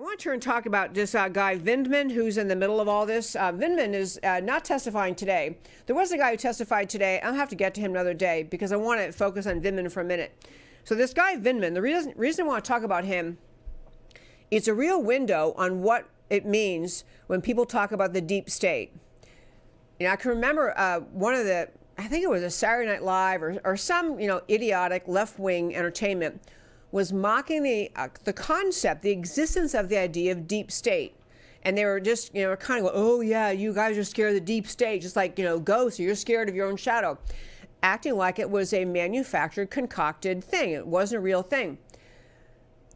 want to turn and talk about this guy Vindman, who's in the middle of all this. Vindman is not testifying today. There was a guy who testified today. I'll have to get to him another day because I want to focus on Vindman for a minute. So this guy Vindman, the reason I want to talk about him, it's a real window on what it means when people talk about the deep state. You know, I can remember one of the, I think it was a Saturday Night Live or some, idiotic left-wing entertainment was mocking the concept, the existence of the idea of deep state. And they were just, kind of going, oh yeah, you guys are scared of the deep state, just like, ghosts, or you're scared of your own shadow. Acting like it was a manufactured, concocted thing. It wasn't a real thing.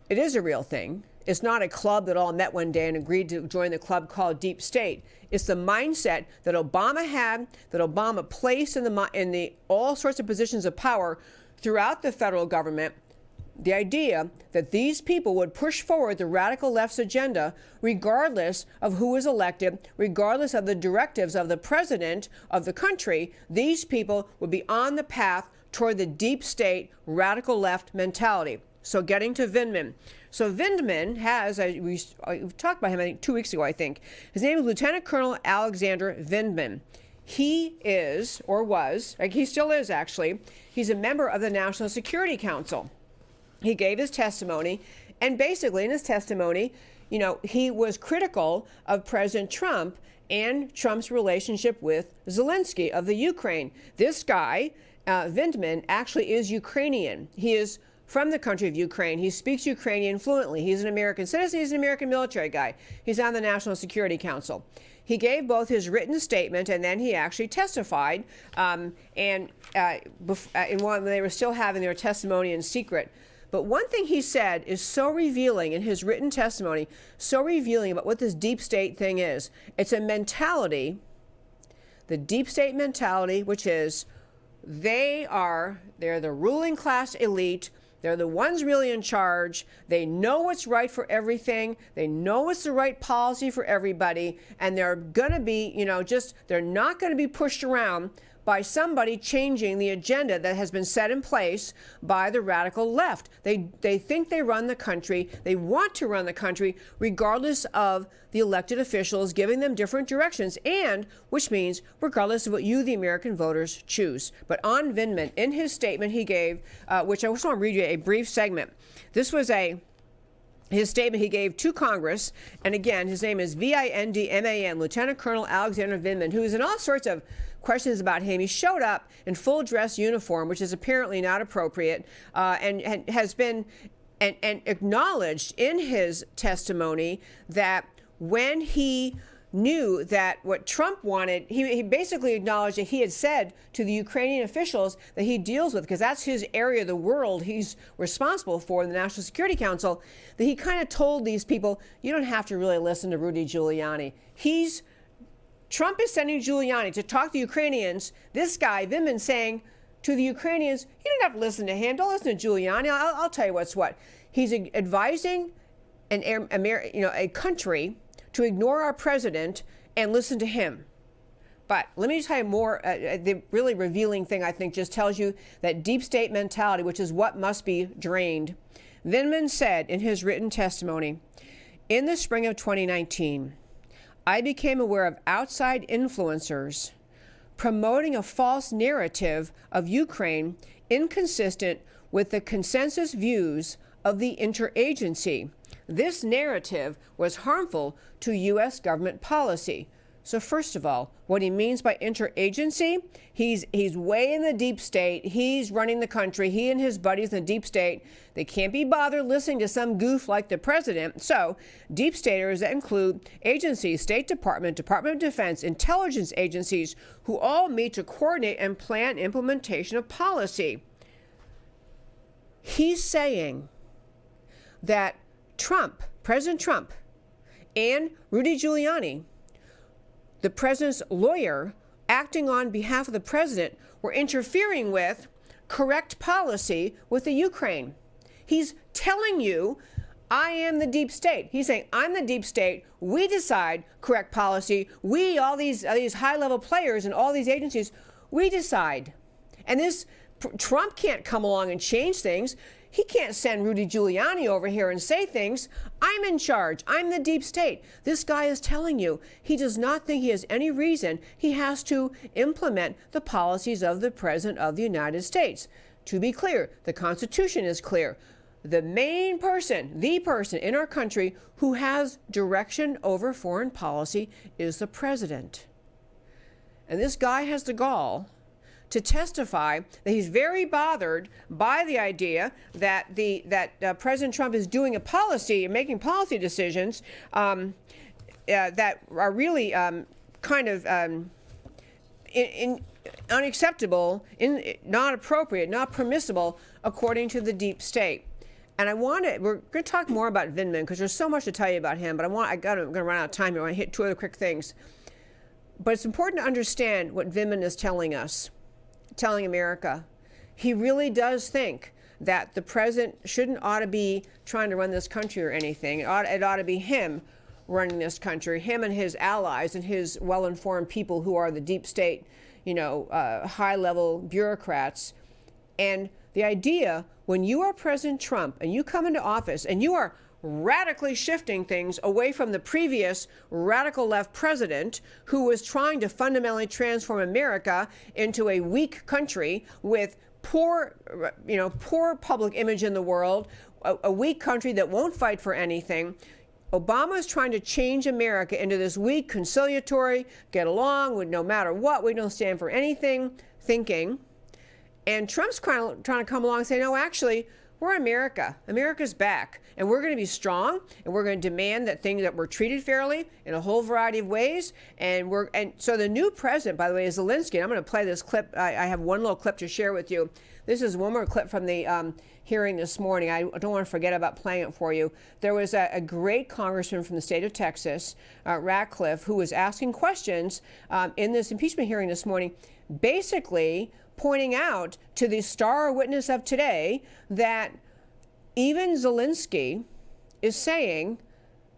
It is a real thing. It's not a club that all met one day and agreed to join the club called Deep State. It's the mindset that Obama had, that Obama placed in the all sorts of positions of power throughout the federal government. The idea that these people would push forward the radical left's agenda regardless of who was elected, regardless of the directives of the president of the country, these people would be on the path toward the deep state radical left mentality. So getting to Vindman. So Vindman has, we talked about him I think 2 weeks ago, I think. His name is Lieutenant Colonel Alexander Vindman. He is, or was, he still is actually, he's a member of the National Security Council. He gave his testimony, and basically in his testimony, he was critical of President Trump and Trump's relationship with Zelensky of the Ukraine. This guy, Vindman, actually is Ukrainian. He is from the country of Ukraine. He speaks Ukrainian fluently. He's an American citizen. He's an American military guy. He's on the National Security Council. He gave both his written statement and then he actually testified in one when they were still having their testimony in secret. But one thing he said is so revealing in his written testimony, so revealing about what this deep state thing is. It's a mentality, the deep state mentality, which is they're the ruling class elite. They're the ones really in charge. They know what's right for everything. They know what's the right policy for everybody. And they're going to be, they're not going to be pushed around by somebody changing the agenda that has been set in place by the radical left. They think they run the country. They want to run the country regardless of the elected officials giving them different directions, and which means regardless of what you, the American voters, choose. But on Vindman, in his statement he gave, which I just want to read you a brief segment. This was his statement he gave to Congress, and again, his name is Vindman, Lieutenant Colonel Alexander Vindman, who is in all sorts of questions about him. He showed up in full dress uniform, which is apparently not appropriate, and has been and acknowledged in his testimony that when he knew that what Trump wanted, he basically acknowledged that he had said to the Ukrainian officials that he deals with, because that's his area of the world he's responsible for in the National Security Council, that he kind of told these people, you don't have to really listen to Rudy Giuliani. Trump is sending Giuliani to talk to Ukrainians. This guy, Vindman, saying to the Ukrainians, you don't have to listen to him. Don't listen to Giuliani. I'll tell you what's what. He's advising a country to ignore our president and listen to him. But let me tell you more. The really revealing thing, I think, just tells you that deep state mentality, which is what must be drained. Vindman said in his written testimony, in the spring of 2019, I became aware of outside influencers promoting a false narrative of Ukraine inconsistent with the consensus views of the interagency. This narrative was harmful to U.S. government policy. So first of all, what he means by interagency, he's way in the deep state. He's running the country. He and his buddies in the deep state, they can't be bothered listening to some goof like the president. So deep staters that include agencies, State Department, Department of Defense, intelligence agencies, who all meet to coordinate and plan implementation of policy. He's saying that President Trump, and Rudy Giuliani, the president's lawyer, acting on behalf of the president, were interfering with correct policy with the Ukraine. He's telling you, I am the deep state. He's saying, I'm the deep state. We decide correct policy. We, all these high-level players and all these agencies, we decide. And Trump can't come along and change things. He can't send Rudy Giuliani over here and say things. I'm in charge. I'm the deep state. This guy is telling you he does not think he has any reason he has to implement the policies of the President of the United States. To be clear, the Constitution is clear. The main person, the person in our country who has direction over foreign policy is the president. And this guy has the gall to testify that he's very bothered by the idea that President Trump is doing a policy, making policy decisions that are really kind of unacceptable, not appropriate, not permissible, according to the deep state. And we're going to talk more about Vindman because there's so much to tell you about him, but I'm going to run out of time here. I want to hit two other quick things. But it's important to understand what Vindman is telling us, telling America. He really does think that the president ought to be trying to run this country or anything. It ought to be him running this country, him and his allies and his well-informed people who are the deep state, high-level bureaucrats. And the idea, when you are President Trump and you come into office and you are radically shifting things away from the previous radical left president who was trying to fundamentally transform America into a weak country with poor public image in the world, a weak country that won't fight for anything. Obama is trying to change America into this weak, conciliatory, get along with no matter what, we don't stand for anything thinking. And Trump's trying to come along and say, no, actually, we're America. America's back. And we're going to be strong, and we're going to demand that we're treated fairly in a whole variety of ways. And so the new president, by the way, is Zelensky. And I'm going to play this clip. I have one little clip to share with you. This is one more clip from the hearing this morning. I don't want to forget about playing it for you. There was a great congressman from the state of Texas, Ratcliffe, who was asking questions in this impeachment hearing this morning, basically pointing out to the star witness of today that even Zelensky is saying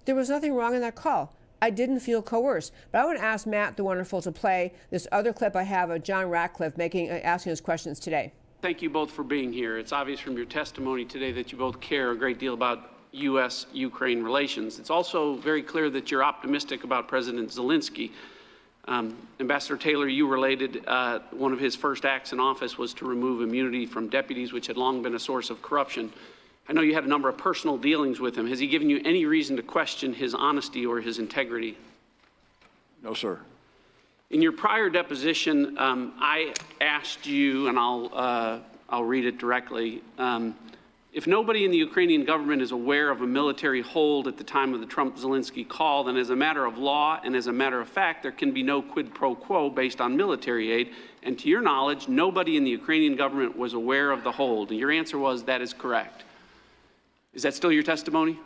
there was nothing wrong in that call. I didn't feel coerced. But I want to ask Matt the Wonderful to play this other clip I have of John Ratcliffe asking his questions today. Thank you both for being here. It's obvious from your testimony today that you both care a great deal about U.S.-Ukraine relations. It's also very clear that you're optimistic about President Zelensky. Ambassador Taylor, you related one of his first acts in office was to remove immunity from deputies, which had long been a source of corruption. I know you had a number of personal dealings with him. Has he given you any reason to question his honesty or his integrity? No, sir. In your prior deposition, I asked you, and I'll read it directly, if nobody in the Ukrainian government is aware of a military hold at the time of the Trump-Zelensky call, then as a matter of law and as a matter of fact, there can be no quid pro quo based on military aid. And to your knowledge, nobody in the Ukrainian government was aware of the hold. And your answer was that is correct. Is that still your testimony?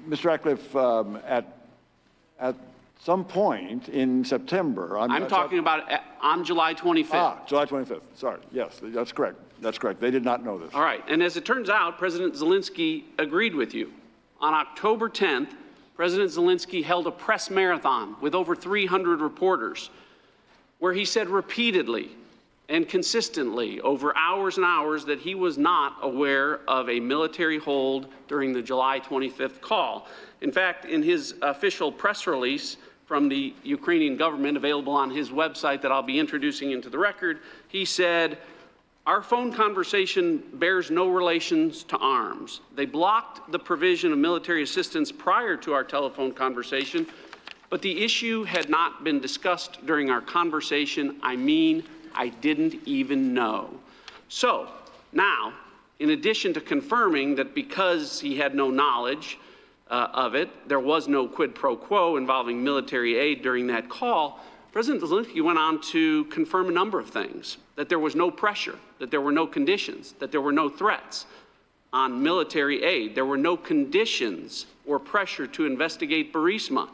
Mr. Ratcliffe, at some point in September. I'm talking about on July 25th. July 25th. Sorry. Yes, that's correct. That's correct. They did not know this. All right. And as it turns out, President Zelensky agreed with you. On October 10th, President Zelensky held a press marathon with over 300 reporters where he said repeatedly and consistently over hours and hours that he was not aware of a military hold during the July 25th call. In fact, in his official press release from the Ukrainian government available on his website that I'll be introducing into the record, he said, "Our phone conversation bears no relations to arms. They blocked the provision of military assistance prior to our telephone conversation, but the issue had not been discussed during our conversation. I mean, I didn't even know." So now, in addition to confirming that because he had no knowledge of it, there was no quid pro quo involving military aid during that call, President Zelensky went on to confirm a number of things, that there was no pressure, that there were no conditions, that there were no threats on military aid. There were no conditions or pressure to investigate Burisma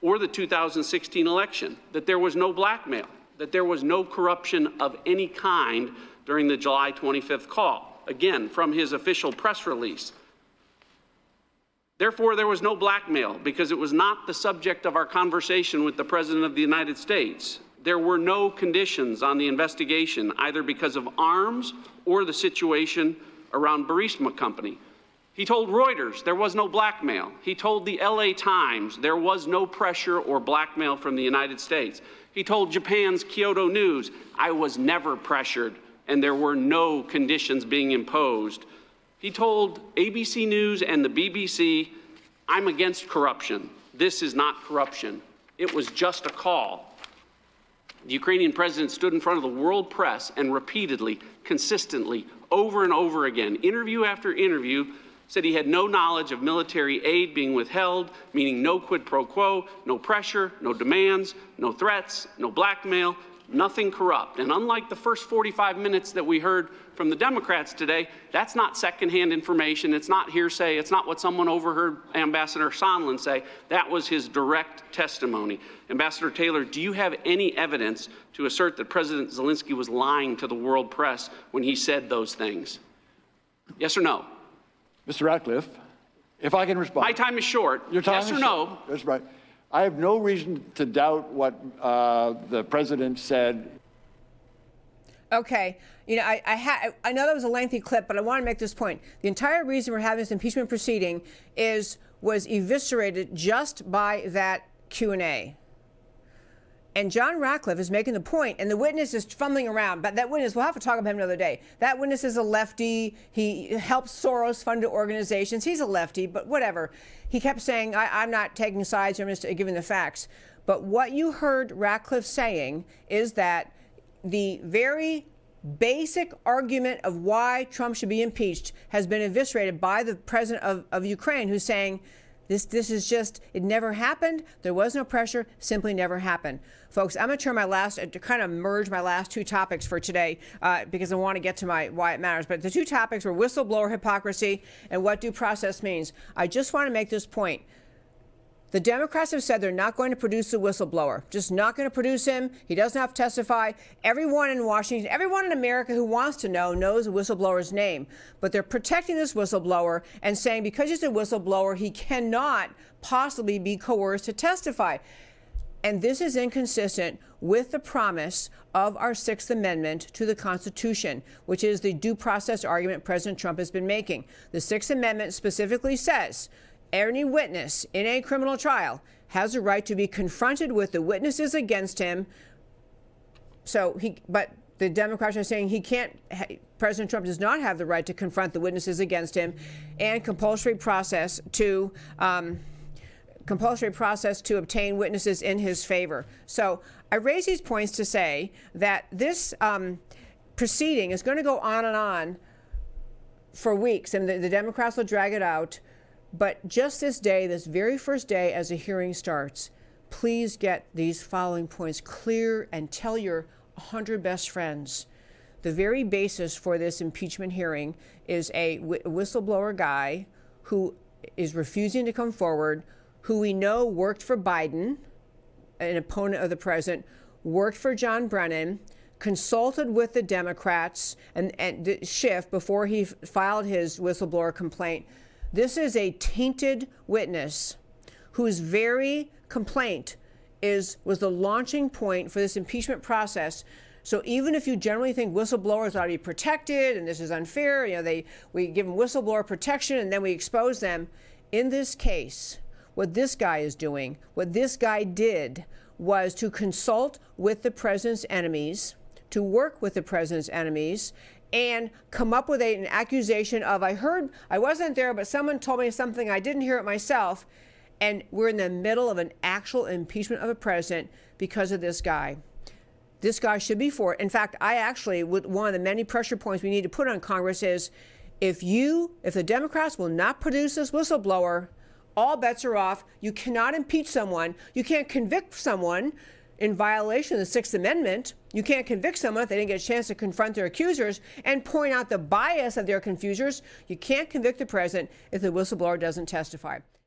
or the 2016 election, that there was no blackmail, that there was no corruption of any kind during the July 25th call. Again, from his official press release. Therefore, there was no blackmail because it was not the subject of our conversation with the President of the United States. There were no conditions on the investigation, either because of arms or the situation around Burisma Company. He told Reuters there was no blackmail. He told the LA Times there was no pressure or blackmail from the United States. He told Japan's Kyodo News, I was never pressured and there were no conditions being imposed. He told ABC News and the BBC, I'm against corruption. This is not corruption. It was just a call. The Ukrainian president stood in front of the world press and repeatedly, consistently, over and over again, interview after interview, said he had no knowledge of military aid being withheld, meaning no quid pro quo, no pressure, no demands, no threats, no blackmail, nothing corrupt. And unlike the first 45 minutes that we heard from the Democrats today, that's not secondhand information, it's not hearsay, it's not what someone overheard Ambassador Sondland say. That was his direct testimony. Ambassador Taylor, do you have any evidence to assert that President Zelensky was lying to the world press when he said those things? Yes or no? Mr. Ratcliffe, if I can respond. My time is short. Your time yes is or short. no? That's right. I have no reason to doubt what the president said. Okay. You know, I know that was a lengthy clip, but I want to make this point. The entire reason we're having this impeachment proceeding was eviscerated just by that Q&A. And John Ratcliffe is making the point, and the witness is fumbling around. But that witness, we'll have to talk about him another day. That witness is a lefty. He helps Soros-funded organizations. He's a lefty, but whatever. He kept saying, I'm not taking sides, I'm just giving the facts. But what you heard Ratcliffe saying is that the very basic argument of why Trump should be impeached has been eviscerated by the president of Ukraine, who's saying, This is just, it never happened. There was no pressure, simply never happened. Folks, I'm going to turn to kind of merge my last two topics for today because I want to get to why it matters. But the two topics were whistleblower hypocrisy and what due process means. I just want to make this point. The Democrats have said they're not going to produce the whistleblower, just not going to produce him. He doesn't have to testify. Everyone in Washington, everyone in America who wants to know knows the whistleblower's name. But they're protecting this whistleblower and saying because he's a whistleblower, he cannot possibly be coerced to testify. And this is inconsistent with the promise of our Sixth Amendment to the Constitution, which is the due process argument President Trump has been making. The Sixth Amendment specifically says any witness in a criminal trial has a right to be confronted with the witnesses against him. But the Democrats are saying President Trump does not have the right to confront the witnesses against him, and compulsory process to obtain witnesses in his favor. So I raise these points to say that this proceeding is going to go on and on for weeks, and the Democrats will drag it out. But just this day, this very first day as a hearing starts, please get these following points clear and tell your 100 best friends. The very basis for this impeachment hearing is a whistleblower guy who is refusing to come forward, who we know worked for Biden, an opponent of the president, worked for John Brennan, consulted with the Democrats and Schiff before he filed his whistleblower complaint. This is a tainted witness whose very complaint was the launching point for this impeachment process. So even if you generally think whistleblowers ought to be protected and this is unfair, we give them whistleblower protection and then we expose them. In this case, what this guy is doing, what this guy did was to consult with the president's enemies, to work with the president's enemies, and come up with an accusation of, I wasn't there, but someone told me something, I didn't hear it myself. And we're in the middle of an actual impeachment of a president because of this guy. This guy should be for it. In fact, one of the many pressure points we need to put on Congress is, if the Democrats will not produce this whistleblower, all bets are off. You cannot impeach someone. You can't convict someone in violation of the Sixth Amendment. You can't convict someone if they didn't get a chance to confront their accusers and point out the bias of their accusers. You can't convict the president if the whistleblower doesn't testify.